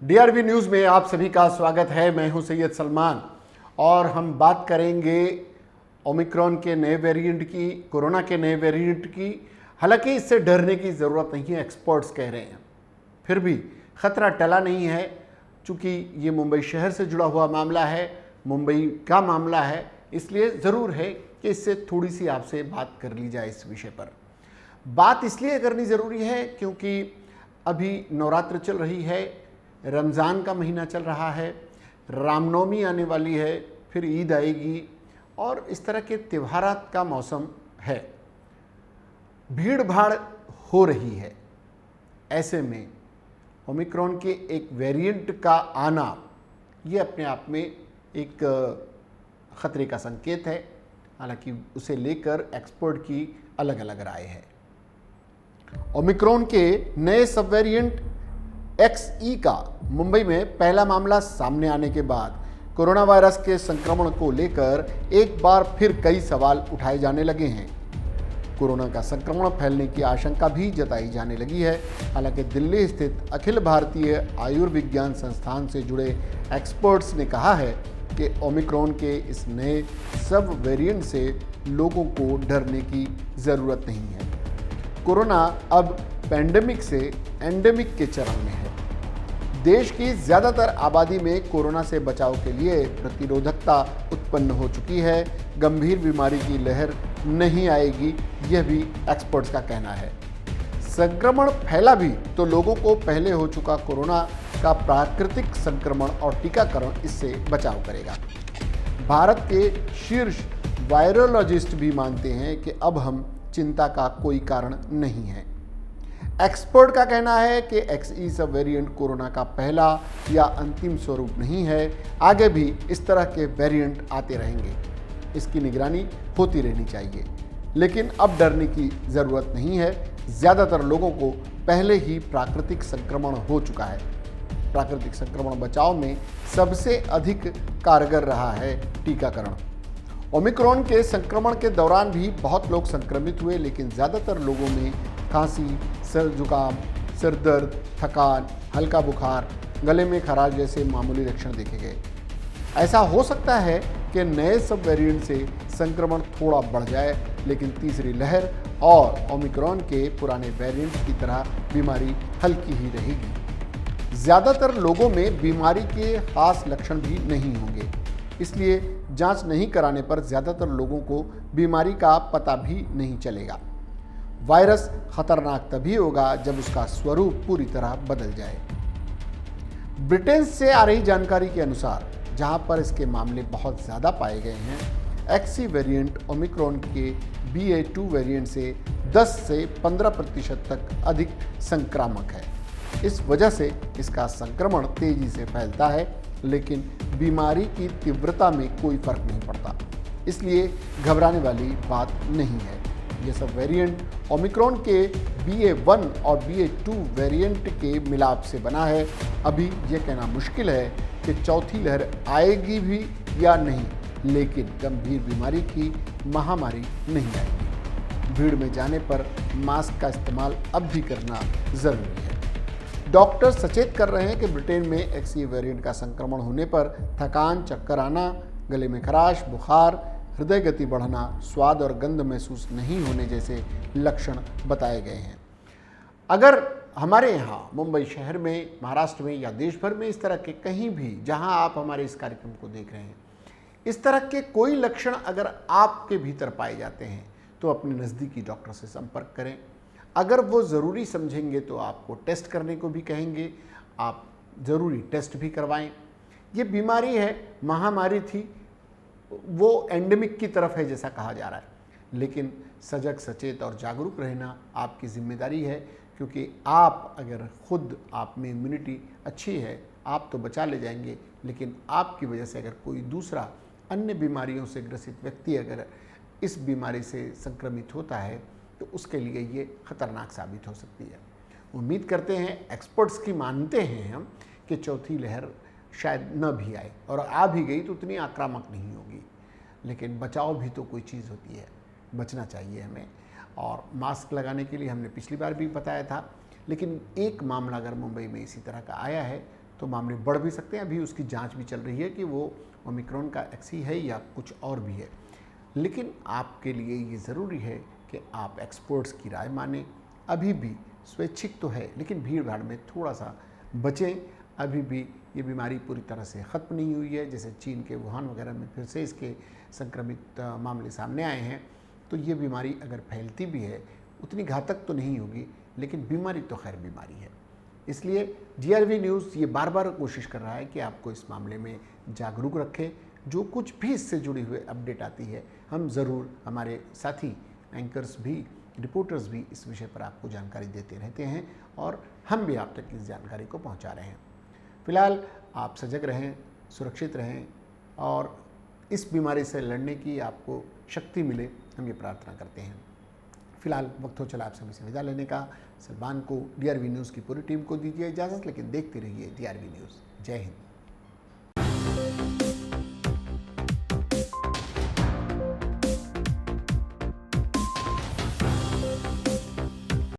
DRV news में आप सभी का स्वागत है। मैं हूं सैयद सलमान और हम बात करेंगे ओमिक्रॉन के नए वेरिएंट की, कोरोना के नए वेरिएंट की। हालांकि इससे डरने की ज़रूरत नहीं है, एक्सपर्ट्स कह रहे हैं। फिर भी ख़तरा टला नहीं है, चूँकि ये मुंबई शहर से जुड़ा हुआ मामला है, मुंबई का मामला है, इसलिए ज़रूर है कि इससे थोड़ी सी आपसे बात कर ली जाए। इस विषय पर बात इसलिए करनी ज़रूरी है क्योंकि अभी नवरात्र चल रही है, रमज़ान का महीना चल रहा है, रामनवमी आने वाली है, फिर ईद आएगी और इस तरह के त्योहारात का मौसम है। भीड़ भाड़ हो रही है। ऐसे में ओमिक्रॉन के एक वेरिएंट का आना ये अपने आप में एक ख़तरे का संकेत है। हालांकि उसे लेकर एक्सपर्ट की अलग अलग राय है। ओमिक्रॉन के नए सब वेरिएंट XE का मुंबई में पहला मामला सामने आने के बाद कोरोना वायरस के संक्रमण को लेकर एक बार फिर कई सवाल उठाए जाने लगे हैं। कोरोना का संक्रमण फैलने की आशंका भी जताई जाने लगी है। हालांकि दिल्ली स्थित अखिल भारतीय आयुर्विज्ञान संस्थान से जुड़े एक्सपर्ट्स ने कहा है कि ओमिक्रॉन के इस नए सब वेरिएंट से लोगों को डरने की ज़रूरत नहीं है। कोरोना अब पैंडेमिक से एंडेमिक के चरण में है। देश की ज़्यादातर आबादी में कोरोना से बचाव के लिए प्रतिरोधकता उत्पन्न हो चुकी है। गंभीर बीमारी की लहर नहीं आएगी, यह भी एक्सपर्ट्स का कहना है। संक्रमण फैला भी तो लोगों को पहले हो चुका कोरोना का प्राकृतिक संक्रमण और टीकाकरण इससे बचाव करेगा। भारत के शीर्ष वायरोलॉजिस्ट भी मानते हैं कि अब हम चिंता का कोई कारण नहीं है। एक्सपर्ट का कहना है कि XE सब वेरिएंट कोरोना का पहला या अंतिम स्वरूप नहीं है। आगे भी इस तरह के वेरिएंट आते रहेंगे। इसकी निगरानी होती रहनी चाहिए, लेकिन अब डरने की ज़रूरत नहीं है। ज़्यादातर लोगों को पहले ही प्राकृतिक संक्रमण हो चुका है। प्राकृतिक संक्रमण बचाव में सबसे अधिक कारगर रहा है टीकाकरण। ओमिक्रॉन के संक्रमण के दौरान भी बहुत लोग संक्रमित हुए, लेकिन ज़्यादातर लोगों में खांसी, सर जुकाम, सिर दर्द, थकान, हल्का बुखार, गले में खराश जैसे मामूली लक्षण देखे गए। ऐसा हो सकता है कि नए सब वेरिएंट से संक्रमण थोड़ा बढ़ जाए, लेकिन तीसरी लहर और ओमिक्रॉन के पुराने वेरिएंट की तरह बीमारी हल्की ही रहेगी। ज़्यादातर लोगों में बीमारी के खास लक्षण भी नहीं होंगे, इसलिए जांच नहीं कराने पर ज़्यादातर लोगों को बीमारी का पता भी नहीं चलेगा। वायरस खतरनाक तभी होगा जब उसका स्वरूप पूरी तरह बदल जाए। ब्रिटेन से आ रही जानकारी के अनुसार, जहां पर इसके मामले बहुत ज़्यादा पाए गए हैं, XE वेरिएंट ओमिक्रॉन के BA.2 वेरिएंट से 10 से 15% तक अधिक संक्रामक है। इस वजह से इसका संक्रमण तेजी से फैलता है, लेकिन बीमारी की तीव्रता में कोई फर्क नहीं पड़ता। इसलिए घबराने वाली बात नहीं है। ये सब वेरिएंट ओमिक्रॉन के BA.1 और BA.2 वेरिएंट के मिलाप से बना है। अभी ये कहना मुश्किल है कि चौथी लहर आएगी भी या नहीं, लेकिन गंभीर बीमारी की महामारी नहीं आएगी। भीड़ में जाने पर मास्क का इस्तेमाल अब भी करना ज़रूरी है। डॉक्टर सचेत कर रहे हैं कि ब्रिटेन में XE वेरिएंट का संक्रमण होने पर थकान, चक्कर आना, गले में खराश, बुखार, हृदय गति बढ़ना, स्वाद और गंध महसूस नहीं होने जैसे लक्षण बताए गए हैं। अगर हमारे यहाँ मुंबई शहर में, महाराष्ट्र में या देश भर में इस तरह के कहीं भी जहाँ आप हमारे इस कार्यक्रम को देख रहे हैं, इस तरह के कोई लक्षण अगर आपके भीतर पाए जाते हैं तो अपने नज़दीकी डॉक्टर से संपर्क करें। अगर वो ज़रूरी समझेंगे तो आपको टेस्ट करने को भी कहेंगे। आप ज़रूरी टेस्ट भी करवाएं। ये बीमारी है, महामारी थी, वो एंडेमिक की तरफ है जैसा कहा जा रहा है, लेकिन सजग, सचेत और जागरूक रहना आपकी जिम्मेदारी है। क्योंकि आप अगर खुद आप में इम्यूनिटी अच्छी है, आप तो बचा ले जाएंगे, लेकिन आपकी वजह से अगर कोई दूसरा अन्य बीमारियों से ग्रसित व्यक्ति अगर इस बीमारी से संक्रमित होता है तो उसके लिए ये खतरनाक साबित हो सकती है। उम्मीद करते हैं, एक्सपर्ट्स की मानते हैं हम, कि चौथी लहर शायद न भी आए, और आ भी गई तो उतनी आक्रामक नहीं होगी। लेकिन बचाव भी तो कोई चीज़ होती है, बचना चाहिए हमें। और मास्क लगाने के लिए हमने पिछली बार भी बताया था, लेकिन एक मामला अगर मुंबई में इसी तरह का आया है तो मामले बढ़ भी सकते हैं। अभी उसकी जांच भी चल रही है कि वो ओमिक्रॉन का एक्सी है या कुछ और भी है। लेकिन आपके लिए ये ज़रूरी है कि आप एक्सपर्ट्स की राय मानें। अभी भी स्वैच्छिक तो है, लेकिन भीड़ भाड़ में थोड़ा सा बचें। अभी भी ये बीमारी पूरी तरह से ख़त्म नहीं हुई है। जैसे चीन के वुहान वगैरह में फिर से इसके संक्रमित मामले सामने आए हैं, तो ये बीमारी अगर फैलती भी है उतनी घातक तो नहीं होगी, लेकिन बीमारी तो खैर बीमारी है। इसलिए DRV न्यूज़ ये बार बार कोशिश कर रहा है कि आपको इस मामले में जागरूक रखे। जो कुछ भी इससे जुड़ी हुई अपडेट आती है, हम ज़रूर, हमारे साथी एंकर्स भी, रिपोर्टर्स भी इस विषय पर आपको जानकारी देते रहते हैं और हम भी आप तक इस जानकारी को पहुंचा रहे हैं। फिलहाल आप सजग रहें, सुरक्षित रहें और इस बीमारी से लड़ने की आपको शक्ति मिले, हम ये प्रार्थना करते हैं। फिलहाल वक्त हो चला आप सभी से विदा लेने का। सलमान को, DRV न्यूज़ की पूरी टीम को दीजिए इजाज़त, लेकिन देखते रहिए DRV न्यूज़। जय हिंद।